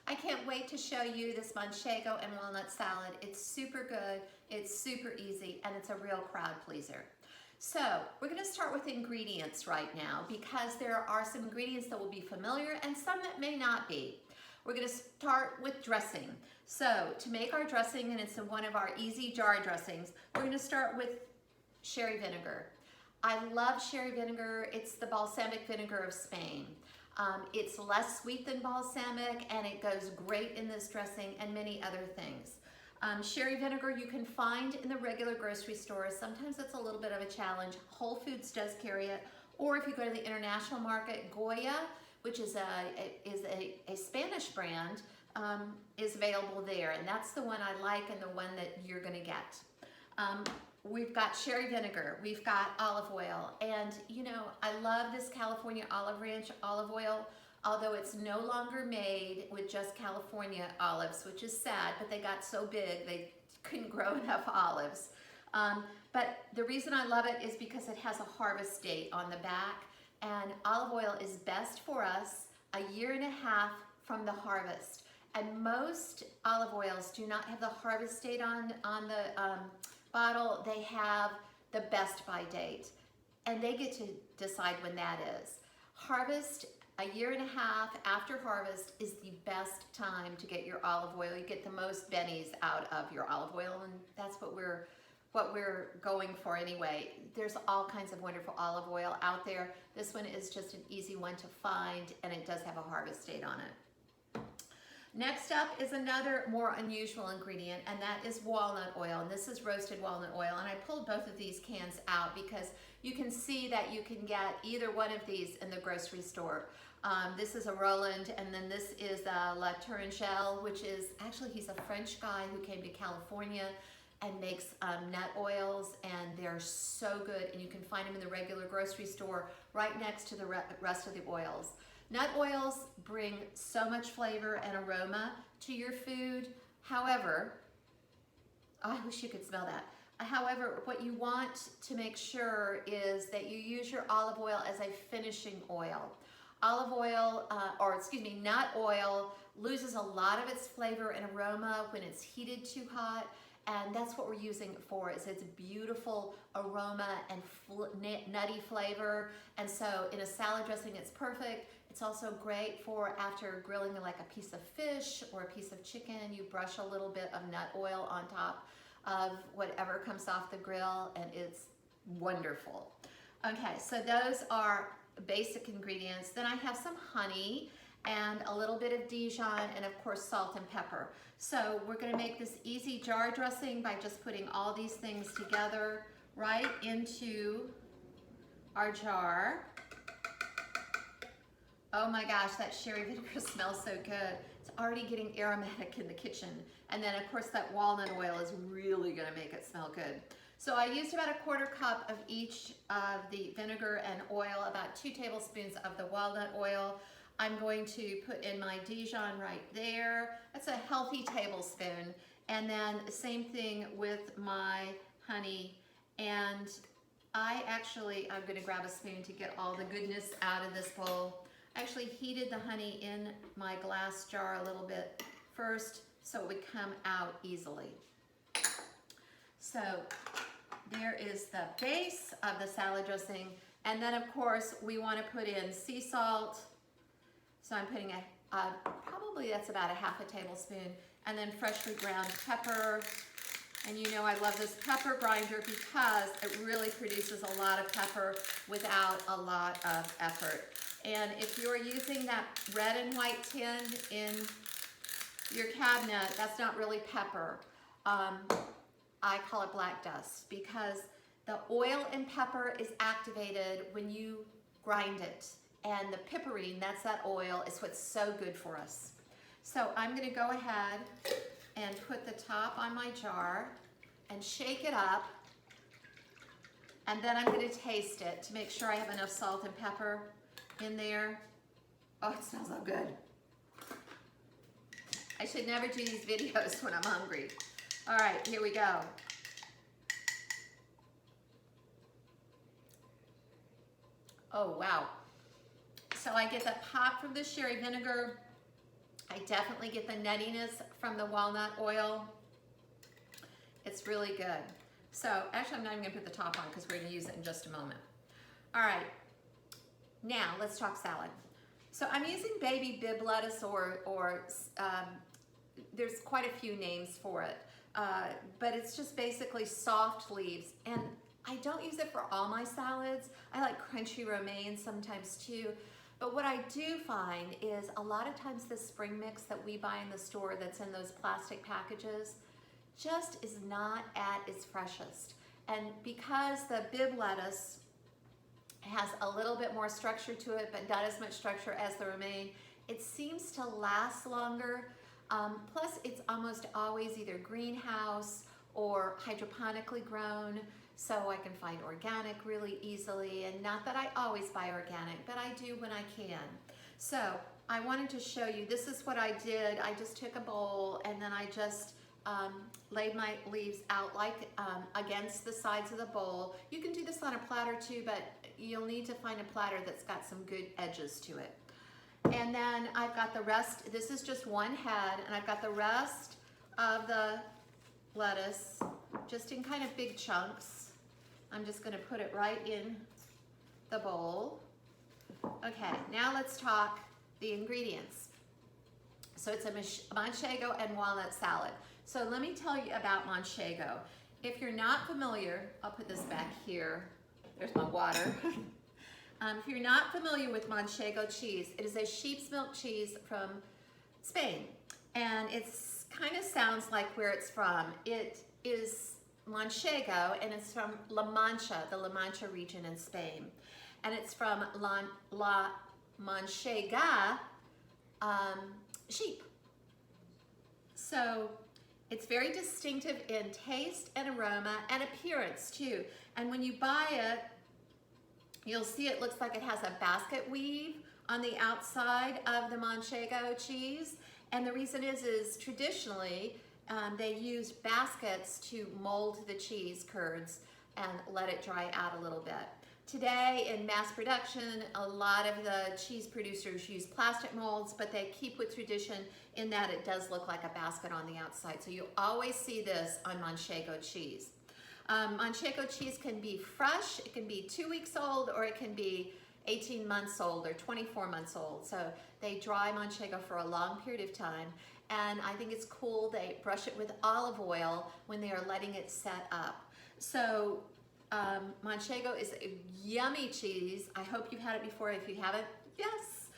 I can't wait to show you this Manchego and walnut salad. It's super good, it's super easy, and it's a real crowd pleaser. So we're gonna start with ingredients right now because there are some ingredients that will be familiar and some that may not be. We're gonna start with dressing. So to make our dressing, and it's one of our easy jar dressings, we're gonna start with sherry vinegar. I love sherry vinegar. It's the balsamic vinegar of Spain. It's less sweet than balsamic, and it goes great in this dressing and many other things. Sherry vinegar you can find in the regular grocery stores. Sometimes it's a little bit of a challenge. Whole Foods does carry it. Or if you go to the international market, Goya, which is a Spanish brand, is available there. And that's the one I like and the one that you're gonna get. We've got sherry vinegar, we've got olive oil, and you know, I love this California Olive Ranch olive oil, although it's no longer made with just California olives, which is sad, but they got so big they couldn't grow enough olives. But the reason I love it is because it has a harvest date on the back, and olive oil is best for us a year and a half from the harvest. And most olive oils do not have the harvest date on the bottle. They have the best by date, and they get to decide when that is. Harvest, a year and a half after harvest, is the best time to get your olive oil. You get the most bennies out of your olive oil, and that's what we're going for anyway. There's all kinds of wonderful olive oil out there. This one is just an easy one to find, and it does have a harvest date on it. Next up is another more unusual ingredient, and that is walnut oil. And this is roasted walnut oil. And I pulled both of these cans out because you can see that you can get either one of these in the grocery store. This is a Roland, and then this is a La Tourangelle, which is, actually he's a French guy who came to California and makes nut oils, and they're so good. And you can find them in the regular grocery store right next to the rest of the oils. Nut oils bring so much flavor and aroma to your food. However, I wish you could smell that. However, what you want to make sure is that you use your olive oil as a finishing oil. Olive oil, nut oil loses a lot of its flavor and aroma when it's heated too hot. And that's what we're using it for, is its beautiful aroma and nutty flavor. And so in a salad dressing, it's perfect. It's also great for after grilling like a piece of fish or a piece of chicken. You brush a little bit of nut oil on top of whatever comes off the grill, and it's wonderful. Okay, so those are basic ingredients. Then I have some honey and a little bit of Dijon, and of course salt and pepper. So we're gonna make this easy jar dressing by just putting all these things together right into our jar. Oh my gosh, that sherry vinegar smells so good. It's already getting aromatic in the kitchen. And then of course that walnut oil is really gonna make it smell good. So I used about a 1/4 cup of each of the vinegar and oil, about 2 tablespoons of the walnut oil. I'm going to put in my Dijon right there. That's a healthy tablespoon. And then the same thing with my honey. And I'm gonna grab a spoon to get all the goodness out of this bowl. I actually heated the honey in my glass jar a little bit first so it would come out easily. So there is the base of the salad dressing. And then of course we want to put in sea salt. So I'm putting probably that's about a 1/2 tablespoon, and then freshly ground pepper. And you know I love this pepper grinder because it really produces a lot of pepper without a lot of effort. And if you're using that red and white tin in your cabinet, that's not really pepper. I call it black dust because the oil and pepper is activated when you grind it. And the piperine, that's that oil, is what's so good for us. So I'm gonna go ahead and put the top on my jar and shake it up. And then I'm gonna taste it to make sure I have enough salt and pepper in there. Oh, it smells so good. I should never do these videos when I'm hungry. All right, here we go. Oh, wow. So I get the pop from the sherry vinegar. I definitely get the nuttiness from the walnut oil. It's really good. So actually, I'm not even gonna put the top on because we're gonna use it in just a moment. All right, now let's talk salad. So I'm using baby bib lettuce or there's quite a few names for it, but it's just basically soft leaves. And I don't use it for all my salads. I like crunchy romaine sometimes too. But what I do find is a lot of times the spring mix that we buy in the store that's in those plastic packages just is not at its freshest. And because the bib lettuce has a little bit more structure to it, but not as much structure as the romaine, it seems to last longer. Plus, it's almost always either greenhouse or hydroponically grown, so I can find organic really easily. And not that I always buy organic, but I do when I can. So I wanted to show you, this is what I did. I just took a bowl and then I just laid my leaves out like against the sides of the bowl. You can do this on a platter too, but you'll need to find a platter that's got some good edges to it. And then I've got the rest, this is just one head, and I've got the rest of the lettuce just in kind of big chunks. I'm just gonna put it right in the bowl. Okay, now let's talk the ingredients. So it's a Manchego and walnut salad. So let me tell you about Manchego. If you're not familiar, I'll put this back here. There's my water. If you're not familiar with Manchego cheese, it is a sheep's milk cheese from Spain. And it's kind of sounds like where it's from. It is Manchego, and it's from La Mancha, the La Mancha region in Spain. And it's from La Manchega sheep. So it's very distinctive in taste and aroma and appearance too. And when you buy it, you'll see it looks like it has a basket weave on the outside of the Manchego cheese. And the reason is traditionally they used baskets to mold the cheese curds and let it dry out a little bit. Today in mass production, a lot of the cheese producers use plastic molds, but they keep with tradition in that it does look like a basket on the outside. So you always see this on Manchego cheese. Manchego cheese can be fresh, it can be 2 weeks old, or it can be 18 months old or 24 months old. So they dry Manchego for a long period of time. And I think it's cool, they brush it with olive oil when they are letting it set up. So Manchego is a yummy cheese. I hope you've had it before. If you haven't, yes,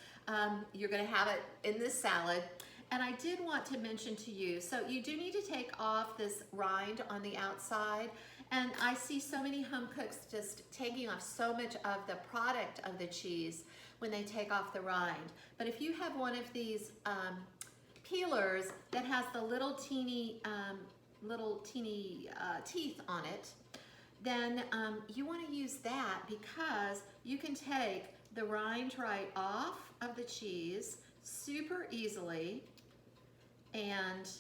you're gonna have it in this salad. And I did want to mention to you, so you do need to take off this rind on the outside. And I see so many home cooks just taking off so much of the product of the cheese when they take off the rind. But if you have one of these peelers that has the little teeny teeth on it, then you want to use that because you can take the rind right off of the cheese super easily, and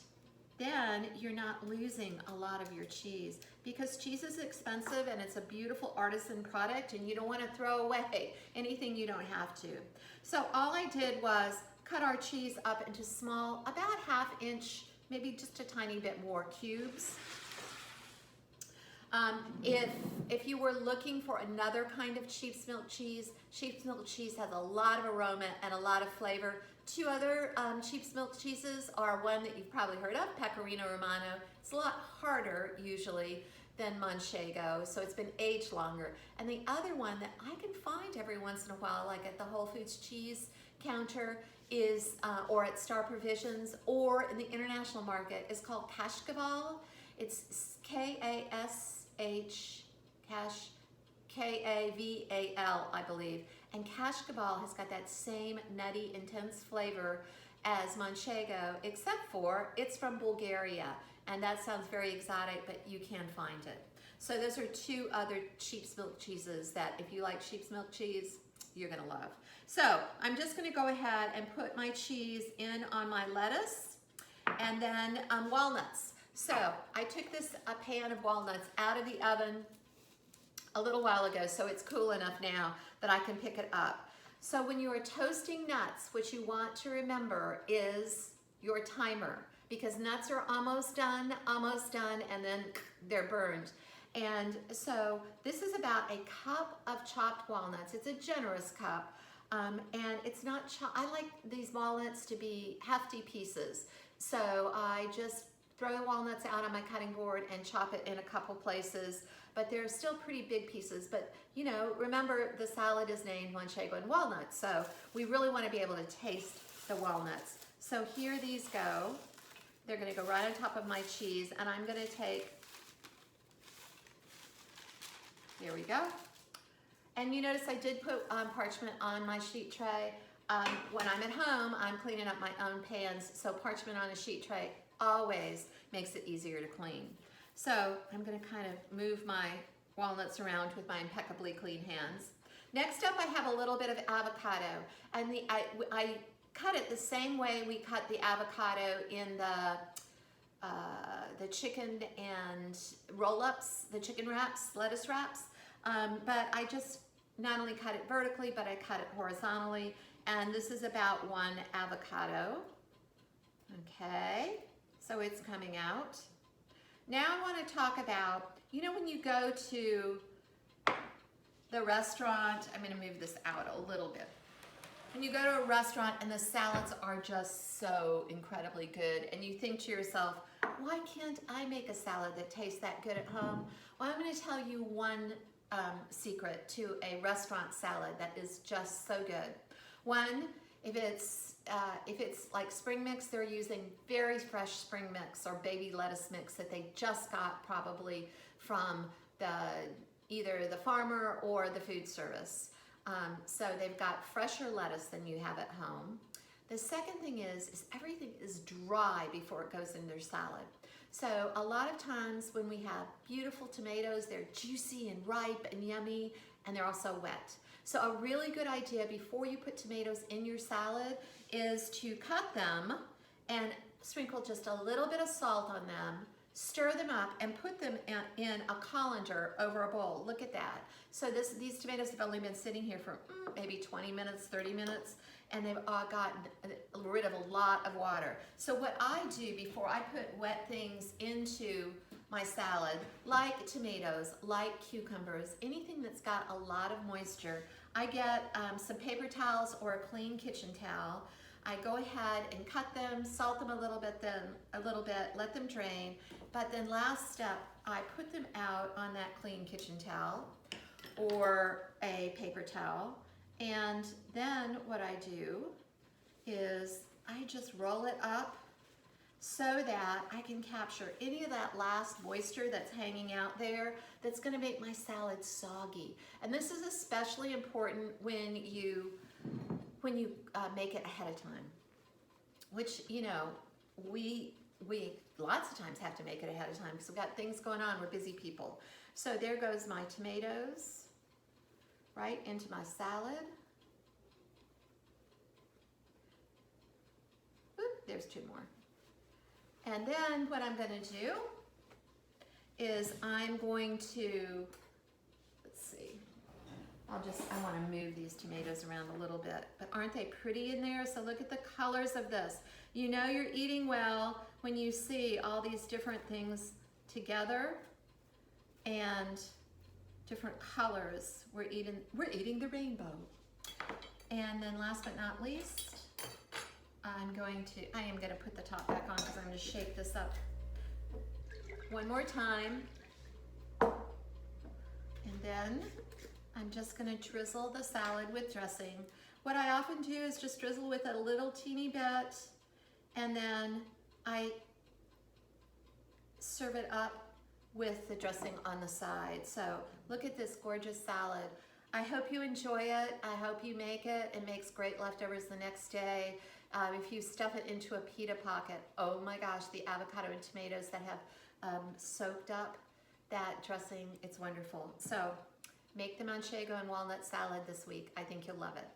then you're not losing a lot of your cheese, because cheese is expensive and it's a beautiful artisan product and you don't want to throw away anything you don't have to. So all I did was cut our cheese up into small, about 1/2 inch, maybe just a tiny bit more cubes. If you were looking for another kind of sheep's milk cheese has a lot of aroma and a lot of flavor. 2 other sheep's milk cheeses are one that you've probably heard of, Pecorino Romano. It's a lot harder usually than Manchego, so it's been aged longer. And the other one that I can find every once in a while, like at the Whole Foods cheese counter, is or at Star Provisions or in the international market, is called Kashkabal. It's K-A-V-A-L, I believe. And Kashkabal has got that same nutty, intense flavor as Manchego, except for it's from Bulgaria. And that sounds very exotic, but you can find it. So those are 2 other sheep's milk cheeses that if you like sheep's milk cheese, you're gonna love. So I'm just gonna go ahead and put my cheese in on my lettuce and then walnuts. So I took a pan of walnuts out of the oven a little while ago, so it's cool enough now that I can pick it up. So when you are toasting nuts, what you want to remember is your timer, because nuts are almost done, and then they're burned. And so this is about a cup of chopped walnuts. It's a generous cup. And it's not I like these walnuts to be hefty pieces. So I just throw the walnuts out on my cutting board and chop it in a couple places, but they're still pretty big pieces. But you know, remember the salad is named Manchego and walnuts, so we really want to be able to taste the walnuts. So here these go. They're going to go right on top of my cheese, and I'm going to take, here we go. And you notice I did put parchment on my sheet tray. When I'm at home, I'm cleaning up my own pans, so parchment on a sheet tray always makes it easier to clean. So I'm going to kind of move my walnuts around with my impeccably clean hands. Next up, I have a little bit of avocado, and I cut it the same way we cut the avocado in the chicken and roll-ups, the chicken wraps, lettuce wraps. But I just not only cut it vertically, but I cut it horizontally. And this is about 1 avocado. Okay, so it's coming out. Now I want to talk about, you know, when you go to the restaurant, I'm going to move this out a little bit. When you go to a restaurant and the salads are just so incredibly good, and you think to yourself, why can't I make a salad that tastes that good at home? Well, I'm going to tell you one secret to a restaurant salad that is just so good. One, if it's like spring mix, they're using very fresh spring mix or baby lettuce mix that they just got probably from either the farmer or the food service. So they've got fresher lettuce than you have at home. The second thing is everything is dry before it goes in their salad. So a lot of times when we have beautiful tomatoes, they're juicy and ripe and yummy, and they're also wet. So a really good idea before you put tomatoes in your salad is to cut them and sprinkle just a little bit of salt on them, stir them up, and put them in a colander over a bowl. Look at that. So these tomatoes have only been sitting here for maybe 20 minutes, 30 minutes, and they've gotten rid of a lot of water. So what I do before I put wet things into my salad, like tomatoes, like cucumbers, anything that's got a lot of moisture, I get some paper towels or a clean kitchen towel. I go ahead and cut them, salt them a little bit, let them drain. But then last step, I put them out on that clean kitchen towel or a paper towel. And then what I do is I just roll it up so that I can capture any of that last moisture that's hanging out there that's going to make my salad soggy. And this is especially important when you make it ahead of time, which, you know, we lots of times have to make it ahead of time because we've got things going on. We're busy people. So there goes my tomatoes right into my salad. Oop, there's 2 more. And then what I'm going to do is I'm going to, let's see, I want to move these tomatoes around a little bit, but aren't they pretty in there? So look at the colors of this. You know you're eating well when you see all these different things together and different colors. We're eating the rainbow. And then last but not least, I am going to put the top back on because I'm going to shake this up one more time. And then I'm just going to drizzle the salad with dressing. What I often do is just drizzle with a little teeny bit, and then I serve it up with the dressing on the side. So look at this gorgeous salad. I hope you enjoy it. I hope you make it. It makes great leftovers the next day. If you stuff it into a pita pocket, oh my gosh, the avocado and tomatoes that have soaked up that dressing, it's wonderful. So make the Manchego and walnut salad this week. I think you'll love it.